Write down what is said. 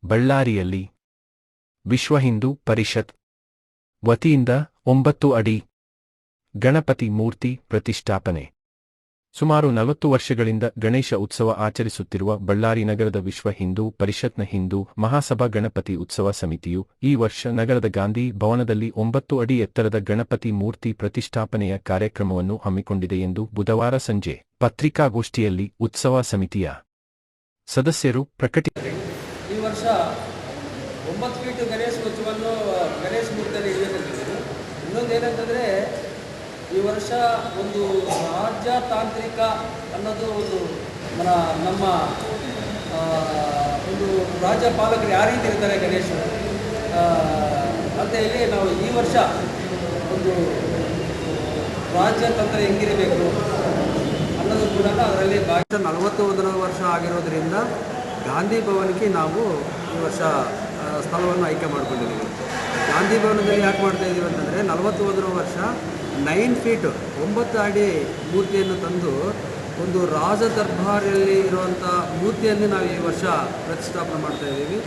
ಬಳ್ಳಾರಿಯಲ್ಲಿ ವಿಶ್ವ ಹಿಂದೂ ಪರಿಷತ್ ವತಿಯಿಂದ 9 ಅಡಿ ಗಣಪತಿ ಮೂರ್ತಿ ಪ್ರತಿಷ್ಠಾಪನೆ. ಸುಮಾರು 40 ವರ್ಷಗಳಿಂದ ಗಣೇಶ ಉತ್ಸವ ಆಚರಿಸುತ್ತಿರುವ ಬಳ್ಳಾರಿ ನಗರದ ವಿಶ್ವ ಹಿಂದೂ ಪರಿಷತ್ನ ಹಿಂದೂ ಮಹಾಸಭಾ ಗಣಪತಿ ಉತ್ಸವ ಸಮಿತಿಯು ಈ ವರ್ಷ ನಗರದ ಗಾಂಧಿ ಭವನದಲ್ಲಿ 9 ಅಡಿ ಎತ್ತರದ ಗಣಪತಿ ಮೂರ್ತಿ ಪ್ರತಿಷ್ಠಾಪನೆಯ ಕಾರ್ಯಕ್ರಮವನ್ನು ಹಮ್ಮಿಕೊಂಡಿದೆ ಎಂದು ಬುಧವಾರ ಸಂಜೆ ಪತ್ರಿಕಾಗೋಷ್ಠಿಯಲ್ಲಿ ಉತ್ಸವ ಸಮಿತಿಯ ಸದಸ್ಯರು ಪ್ರಕಟಿಸಿದರು. ಈ ವರ್ಷ 9 ಫೀಟ್ ಗಣೇಶ ಉತ್ಸವವನ್ನು ಗಣೇಶ ಮೂರ್ತಿಯಲ್ಲಿ ಇಡಬೇಕಂತಿದ್ದೀವಿ. ಇನ್ನೊಂದೇನಂತಂದರೆ ಈ ವರ್ಷ ಒಂದು ರಾಜ್ಯತಾಂತ್ರಿಕ ಅನ್ನೋದು ಒಂದು ನಮ್ಮ ಒಂದು ರಾಜ್ಯಪಾಲಕರು ಯಾವ ರೀತಿ ಇರ್ತಾರೆ ಗಣೇಶರು ಅಂತ ಹೇಳಿ ನಾವು ಈ ವರ್ಷ ಒಂದು ರಾಜ್ಯತಂತ್ರ ಹೆಂಗಿರಬೇಕು ಅನ್ನೋದು ಕೂಡ ಅದರಲ್ಲಿ 41 ವರ್ಷ ಆಗಿರೋದ್ರಿಂದ ಗಾಂಧಿ ಭವನಕ್ಕೆ ನಾವು ಈ ವರ್ಷ ಸ್ಥಳವನ್ನು ಆಯ್ಕೆ ಮಾಡ್ಕೊಂಡಿದ್ದೀವಿ. ಗಾಂಧಿ ಭವನದಲ್ಲಿ ಯಾಕೆ ಮಾಡ್ತಾ ಇದ್ದೀವಿ ಅಂತಂದರೆ 41 ವರ್ಷ 9 ಫೀಟ್ 9 ಅಡಿ ಮೂರ್ತಿಯನ್ನು ತಂದು ಒಂದು ರಾಜ ದರ್ಬಾರಲ್ಲಿ ಇರುವಂಥ ಮೂರ್ತಿಯಲ್ಲಿ ನಾವು ಈ ವರ್ಷ ಪ್ರತಿಷ್ಠಾಪನೆ ಮಾಡ್ತಾ ಇದ್ದೀವಿ.